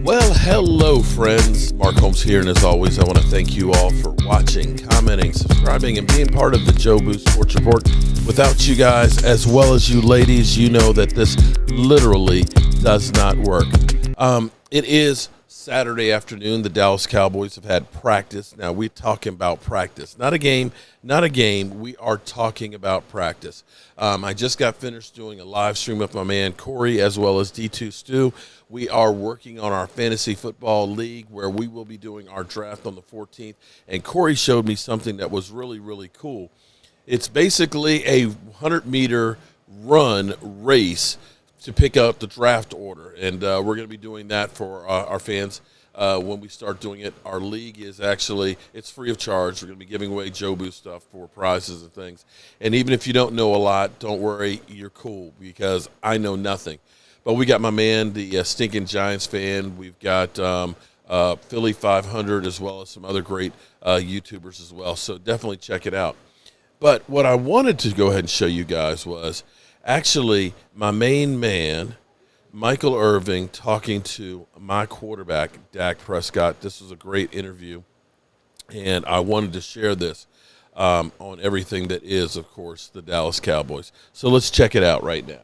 Well, hello, friends. Mark Holmes here, and as always, I want to thank you all for watching, commenting, subscribing, and being part of the Jobu Sports Report. Without you guys, as well as you ladies, you know that this literally does not work. It is Saturday afternoon. The Dallas Cowboys have had practice. Now, we're talking about practice. Not a game, not a game. We are talking about practice. I just got finished doing a live stream with my man Corey as well as D2 Stu. We are working on our fantasy football league where we will be doing our draft on the 14th. And Corey showed me something that was really, really cool. It's basically a 100-meter run race to pick up the draft order. And we're going to be doing that for our fans when we start doing it. Our league is actually, it's free of charge. We're going to be giving away Jobu stuff for prizes and things. And even if you don't know a lot, don't worry, you're cool because I know nothing. But we got my man, the Stinking Giants fan. We've got Philly 500 as well as some other great YouTubers as well. So definitely check it out. But what I wanted to go ahead and show you guys was actually my main man, Michael Irving, talking to my quarterback, Dak Prescott. This was a great interview, and I wanted to share this on everything that is, of course, the Dallas Cowboys. So let's check it out right now.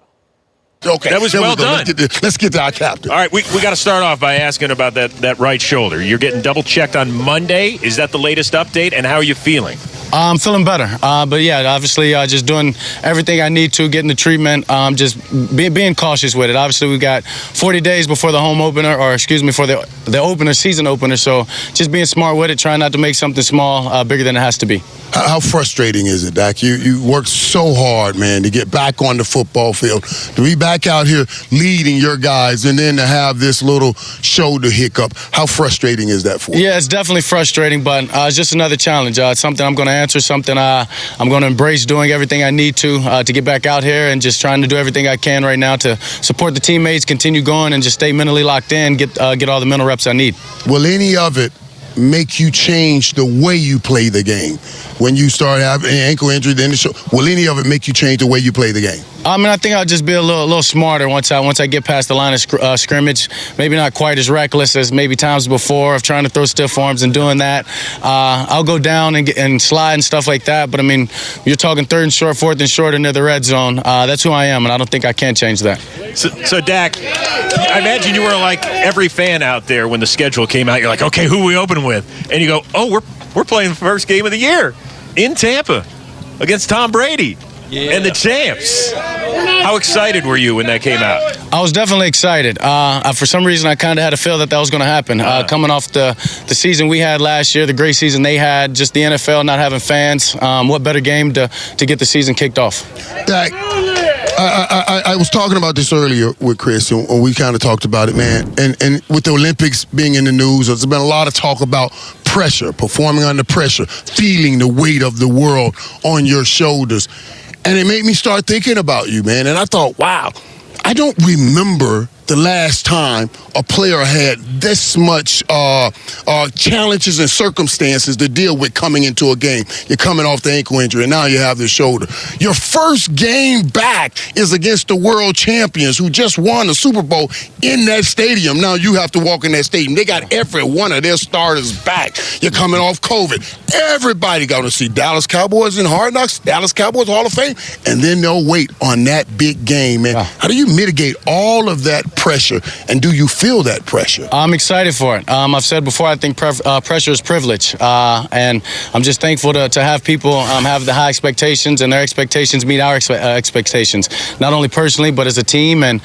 Okay, that was well done. Let's get to our captain. All right, we got to start off by asking about that right shoulder. You're getting double-checked on Monday. Is that the latest update, and how are you feeling? I'm feeling better, but yeah, obviously just doing everything I need to, getting the treatment, just being cautious with it. Obviously, we've got 40 days before the home opener, or excuse me, for the opener, season opener, so just being smart with it, trying not to make something small bigger than it has to be. How frustrating is it, Dak? You worked so hard, man, to get back on the football field, to be back out here leading your guys, and then to have this little shoulder hiccup. How frustrating is that for you? Yeah, it's definitely frustrating, but it's just another challenge. It's something I'm going to answer, something I'm going to embrace, doing everything I need to get back out here and just trying to do everything I can right now to support the teammates, continue going, and just stay mentally locked in, get all the mental reps I need. Will any of it make you change the way you play the game? When you start having an ankle injury, then will any of it make you change the way you play the game? I mean, I think I'll just be a little smarter once I get past the line of scrimmage. Maybe not quite as reckless as maybe times before of trying to throw stiff arms and doing that. I'll go down and slide and stuff like that. But I mean, you're talking third and short, fourth and short into the red zone. That's who I am, and I don't think I can change that. So Dak, I imagine you were like every fan out there when the schedule came out. You're like, okay, who are we opening with? And you go, oh, we're playing the first game of the year in Tampa against Tom Brady. Yeah. And the champs. How excited were you when that came out? I was definitely excited. For some reason, I kind of had a feel that was going to happen. Coming off the season we had last year, the great season they had, just the NFL not having fans. What better game to get the season kicked off? Dak, I was talking about this earlier with Chris, and we kind of talked about it, man. And with the Olympics being in the news, there's been a lot of talk about pressure, performing under pressure, feeling the weight of the world on your shoulders. And it made me start thinking about you, man. And I thought, wow, I don't remember the last time a player had this much challenges and circumstances to deal with coming into a game. You're coming off the ankle injury, and now you have the shoulder. Your first game back is against the world champions who just won the Super Bowl in that stadium. Now you have to walk in that stadium. They got every one of their starters back. You're coming off COVID. Everybody going to see Dallas Cowboys in Hard Knocks, Dallas Cowboys Hall of Fame, and then they'll wait on that big game, man. How do you mitigate all of that pressure, and do you feel that pressure? I'm excited for it. I've said before, I think pressure is privilege, and I'm just thankful to have people have the high expectations, and their expectations meet our expectations, not only personally but as a team, and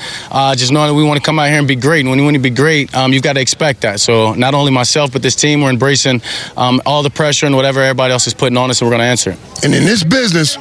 just knowing that we want to come out here and be great. And when you want to be great, you've got to expect that. So not only myself but this team, we're embracing all the pressure and whatever everybody else is putting on us, and we're going to answer it. And in this business,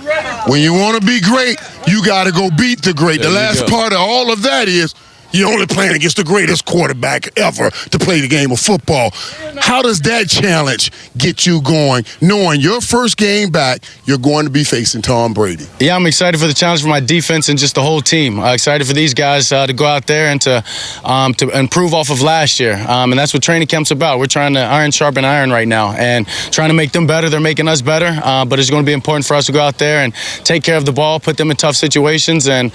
when you want to be great, you got to go beat the great. The last part of all of that is you're only playing against the greatest quarterback ever to play the game of football. How does that challenge get you going, knowing your first game back, you're going to be facing Tom Brady? Yeah, I'm excited for the challenge for my defense and just the whole team. Excited for these guys to go out there and to improve off of last year. And that's what training camp's about. We're trying to iron sharpen iron right now and trying to make them better. They're making us better. But it's going to be important for us to go out there and take care of the ball, put them in tough situations, and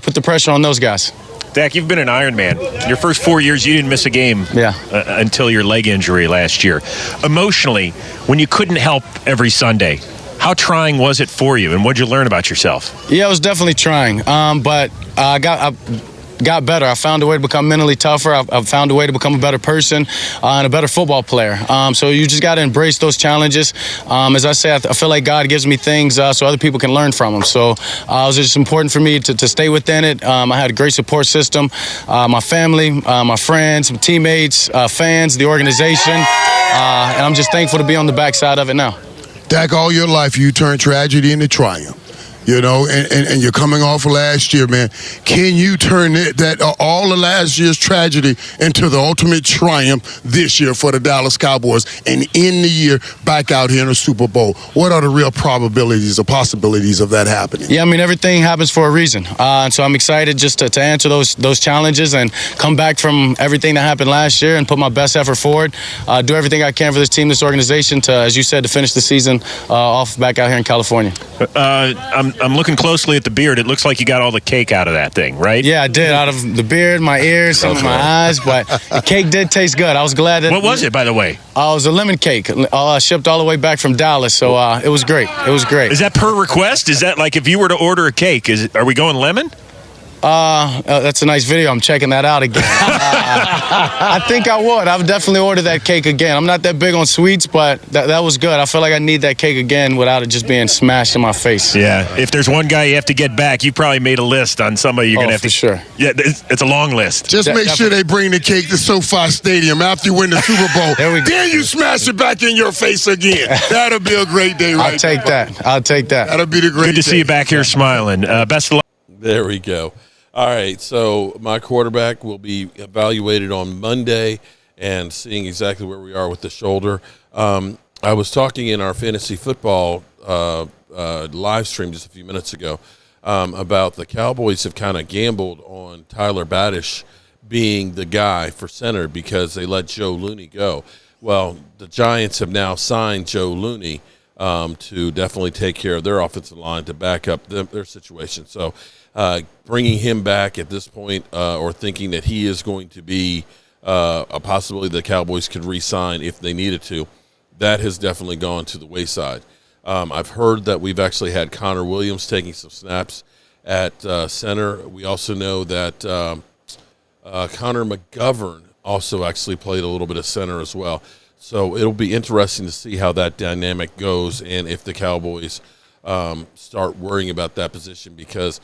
put the pressure on those guys. Dak, you've been an Iron Man. Your first 4 years, you didn't miss a game until your leg injury last year. Emotionally, when you couldn't help every Sunday, how trying was it for you, and what did you learn about yourself? Yeah, it was definitely trying, but I got better. I found a way to become mentally tougher. I found a way to become a better person and a better football player. So you just got to embrace those challenges. As I say, I feel like God gives me things so other people can learn from them. So it was just important for me to stay within it. I had a great support system, my family, my friends, my teammates, fans, the organization, and I'm just thankful to be on the backside of it now. Dak, all your life you turned tragedy into triumph. You know, and you're coming off of last year, man. Can you turn all of last year's tragedy into the ultimate triumph this year for the Dallas Cowboys and end the year back out here in the Super Bowl? What are the real probabilities or possibilities of that happening? Yeah, I mean, everything happens for a reason. And so I'm excited just to answer those challenges and come back from everything that happened last year and put my best effort forward. Do everything I can for this team, this organization, to, as you said, to finish the season off back out here in California. I'm looking closely at the beard. It looks like you got all the cake out of that thing, right? Yeah, I did. Out of the beard, my ears, some of my eyes, but the cake did taste good. I was glad that. What was it, by the way? It was a lemon cake. Shipped all the way back from Dallas, so it was great. It was great. Is that per request? Is that like if you were to order a cake, are we going lemon? That's a nice video. I'm checking that out again. I think I would. I would definitely order that cake again. I'm not that big on sweets, but that was good. I feel like I need that cake again without it just being smashed in my face. Yeah. If there's one guy you have to get back, you probably made a list on somebody you're going to have to. For sure. Yeah, it's a long list. Just make sure they bring the cake to SoFi Stadium after you win the Super Bowl. Then you smash it back in your face again. That'll be a great day, right? I'll take that. That'll be the great day. Good to see you back here smiling. Best of luck. There we go. All right, so my quarterback will be evaluated on Monday and seeing exactly where we are with the shoulder. I was talking in our fantasy football live stream just a few minutes ago about the Cowboys have kind of gambled on Tyler Badish being the guy for center because they let Joe Looney go. Well, the Giants have now signed Joe Looney to definitely take care of their offensive line to back up their situation. So bringing him back at this point or thinking that he is going to be a possibility the Cowboys could re-sign if they needed to, that has definitely gone to the wayside. I've heard that we've actually had Connor Williams taking some snaps at center. We also know that Connor McGovern also actually played a little bit of center as well. So it'll be interesting to see how that dynamic goes and if the Cowboys start worrying about that position because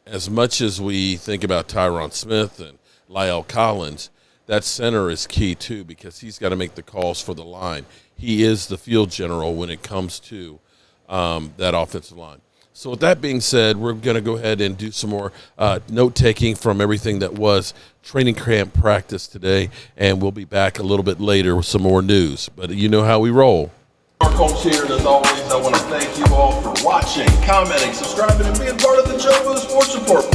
as much as we think about Tyron Smith and La'el Collins, that center is key too because he's got to make the calls for the line. He is the field general when it comes to that offensive line. So with that being said, we're going to go ahead and do some more note-taking from everything that was training camp practice today, and we'll be back a little bit later with some more news. But you know how we roll. Mark Holmes here, and as always, I want to thank you all for watching, commenting, subscribing, and being part of the Jobu Sports Report.